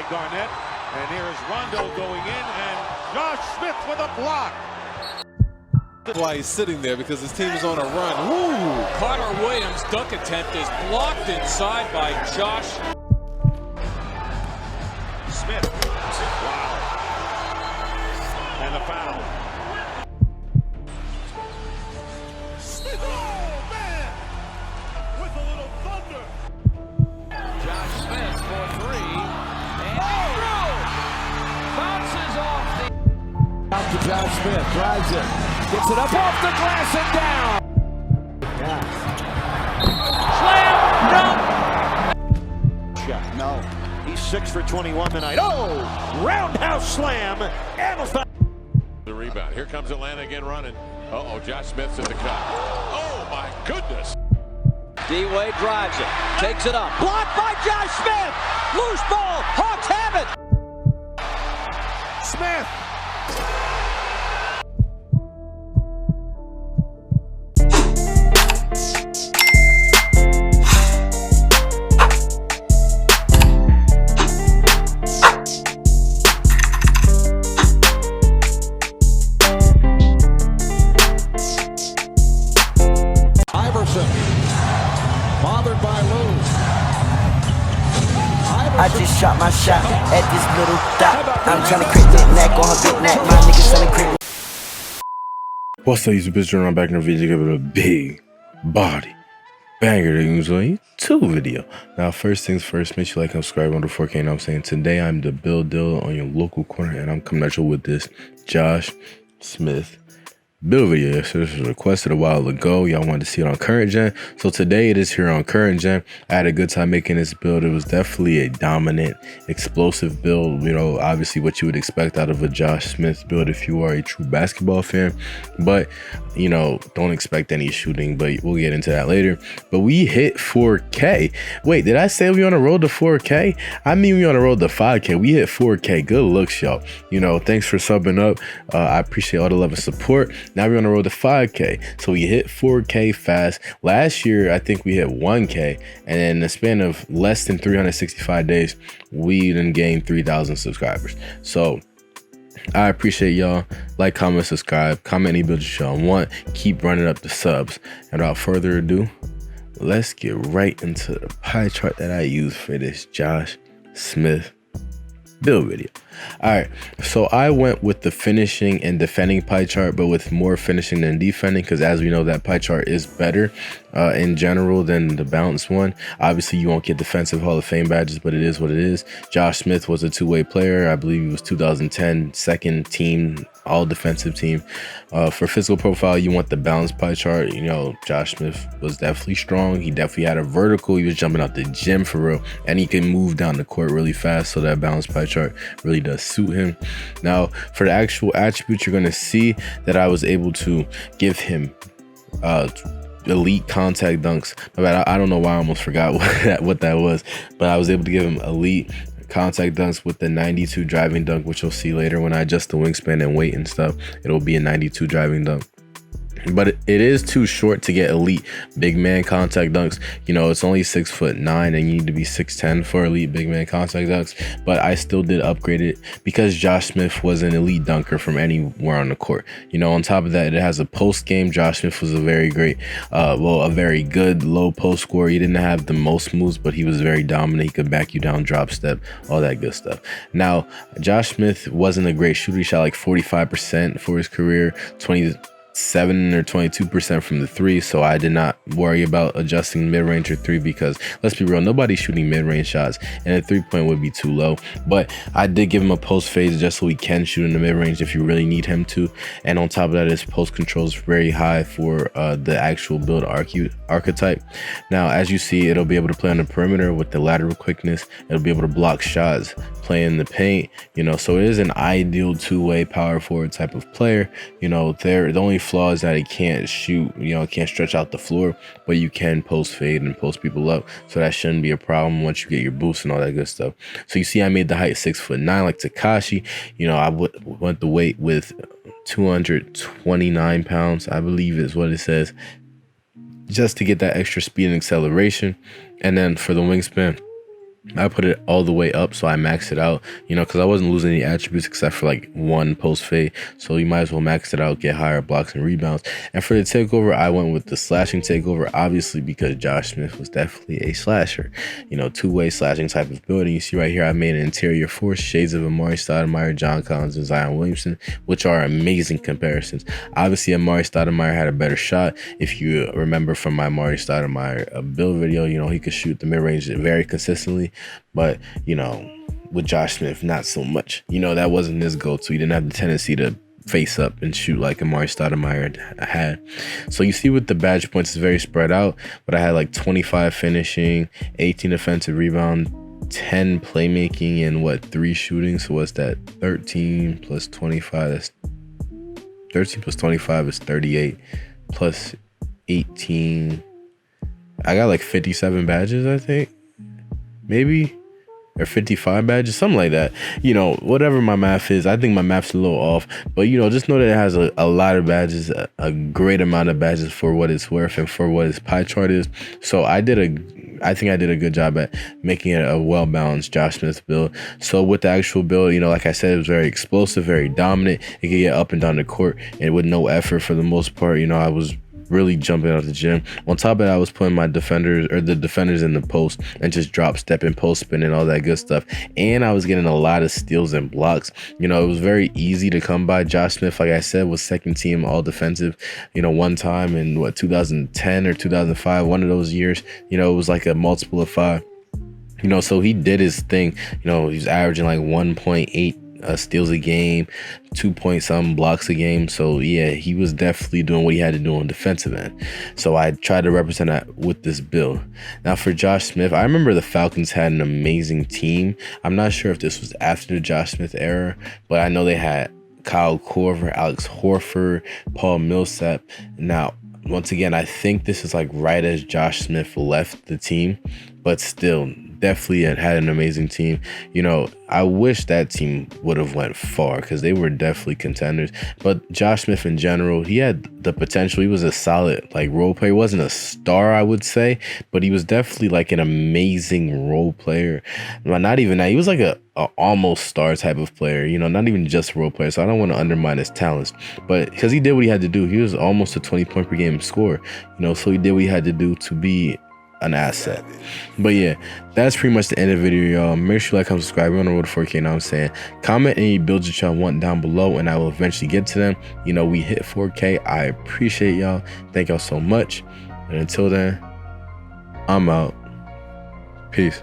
Garnett. And here is Rondo going in, and Josh Smith with a block. That's why he's sitting there, because his team is on a run. Woo! Carter Williams' dunk attempt is blocked inside by Josh Smith. Wow. And the foul. Smith, oh man! With a little thunder. Josh Smith for three. And through! Bounces off the... Out to Josh Smith, drives it, gets it up off the glass and down. Yeah. Slam! Dunk! Shot. No. He's 6 for 21 tonight. Oh! Roundhouse slam and a foul. The rebound. Here comes Atlanta again running. Uh-oh, Josh Smith's in the cut. Oh, my goodness. D-Wade drives it, takes it up. Blocked by Josh Smith! Loose ball! Hawks have it! Smith! Bothered by Lou. I just shot my shot at this little dot. I'm trying to crit that neck on her big neck. My niggas trying to crit. What's up, YouTube? It's Drew. I'm back in the video. Give it a big body banger. Usually 2 video. Now, first things first, make sure you like and subscribe on the 4K. You know what I'm saying? Today I'm the build dealer on your local corner, and I'm coming at you with this Josh Smith build video. So this was requested a while ago. Y'all wanted to see it on current gen, so today it is here on current gen. I had a good time making this build. It was definitely a dominant, explosive build, you know, obviously what you would expect out of a Josh Smith build if you are a true basketball fan, but you know, don't expect any shooting, but we'll get into that later. But we hit 4K. Wait, did I say we on the road to 4K? I mean, we on the road to 5K. We hit 4K. Good looks, y'all. You know, thanks for subbing up. I appreciate all the love and support. Now we're on the road to 5K. So we hit 4K fast. Last year, I think we hit 1K. And in the span of less than 365 days, we done gained 3,000 subscribers. So I appreciate y'all. Like, comment, subscribe, comment any build y'all want. Keep running up the subs. And without further ado, let's get right into the pie chart that I use for this Josh Smith build video. All right, so I went with the finishing and defending pie chart, but with more finishing than defending, because as we know, that pie chart is better in general than the balanced one. Obviously, you won't get defensive Hall of Fame badges, but it is what it is. Josh Smith was a two-way player. I believe he was 2010 second team, all defensive team. For physical profile, you want the balanced pie chart. You know, Josh Smith was definitely strong. He definitely had a vertical. He was jumping out the gym for real, and he can move down the court really fast. So that balanced pie chart really does suit him. Now, for the actual attributes, you're going to see that I was able to give him elite contact dunks. I don't know why I almost forgot what that was, but I was able to give him elite contact dunks with the 92 driving dunk, which you'll see later when I adjust the wingspan and weight and stuff. It'll be a 92 driving dunk. But it is too short to get elite big man contact dunks. You know, it's only 6'9", and you need to be 6'10" for elite big man contact dunks. But I still did upgrade it because Josh Smith was an elite dunker from anywhere on the court. You know, on top of that, it has a post game. Josh Smith was a very great, a very good low post scorer. He didn't have the most moves, but he was very dominant. He could back you down, drop step, all that good stuff. Now, Josh Smith wasn't a great shooter. He shot like 45% for his career, 27 or 22% from the 3, so I did not worry about adjusting mid-range or 3, because let's be real, nobody's shooting mid-range shots, and a 3-point would be too low. But I did give him a post phase just so he can shoot in the mid-range if you really need him to. And on top of that, his post control is very high for the actual build archetype. Now, as you see, it'll be able to play on the perimeter with the lateral quickness. It'll be able to block shots, play in the paint, you know, so it is an ideal two-way power forward type of player. You know, the only flaw is that he can't shoot, you know, can't stretch out the floor, but you can post fade and post people up, so that shouldn't be a problem once you get your boost and all that good stuff. So you see, I made the height 6'9" like Takashi. You know, I went the weight with 229 pounds, I believe is what it says, just to get that extra speed and acceleration. And then for the wingspan, I put it all the way up, so I maxed it out, you know, because I wasn't losing any attributes except for like one post fade. So you might as well max it out, get higher blocks and rebounds. And for the takeover, I went with the slashing takeover, obviously because Josh Smith was definitely a slasher, you know, two-way slashing type of building. You see right here, I made an interior 4 shades of Amari Stoudemire, John Collins, and Zion Williamson, which are amazing comparisons. Obviously, Amari Stoudemire had a better shot. If you remember from my Amari Stoudemire build video, you know, he could shoot the mid-range very consistently. But, you know, with Josh Smith, not so much. You know, that wasn't his go-to. He didn't have the tendency to face up and shoot like Amari Stoudemire had. So you see with the badge points, it's very spread out. But I had like 25 finishing, 18 offensive rebound, 10 playmaking, and what, 3 shooting. So what's that? 13 plus 25. That's 13 plus 25 is 38 plus 18. I got like 57 badges, I think. Maybe. Or 55 badges, something like that. You know, whatever my math is, I think my math's a little off. But, you know, just know that it has a lot of badges, a great amount of badges for what it's worth and for what its pie chart is. So I think I did a good job at making it a well-balanced Josh Smith build. So with the actual build, you know, like I said, it was very explosive, very dominant. It could get up and down the court and with no effort for the most part. You know, I was really jumping out the gym. On top of that, I was putting my defenders in the post and just drop stepping, post spin, and all that good stuff. And I was getting a lot of steals and blocks. You know, it was very easy to come by. Josh Smith, like I said, was second team all defensive, you know, one time in what, 2010 or 2005, one of those years. You know, it was like a multiple of 5. You know, so he did his thing. You know, he was averaging like 1.8 steals a game, 2-point-something blocks a game. So yeah, he was definitely doing what he had to do on defensive end. So I tried to represent that with this build. Now for Josh Smith, I remember the Falcons had an amazing team. I'm not sure if this was after the Josh Smith era, but I know they had Kyle Korver, Alex Horford, Paul Millsap. Now, once again, I think this is like right as Josh Smith left the team, but still definitely had an amazing team. You know, I wish that team would have went far because they were definitely contenders. But Josh Smith in general, he had the potential. He was a solid like role player. He wasn't a star, I would say, but he was definitely like an amazing role player. Well, not even that. He was like a almost star type of player, you know, not even just role player. So I don't want to undermine his talents, but because he did what he had to do. He was almost a 20-point per game scorer, you know, so he did what he had to do to be an asset. But yeah, that's pretty much the end of the video, y'all. Make sure you like, comment, subscribe. We're on the road to 4K, you know what I'm saying? Comment any builds that y'all want down below and I will eventually get to them. You know, we hit 4K. I appreciate y'all. Thank y'all so much. And until then, I'm out. Peace.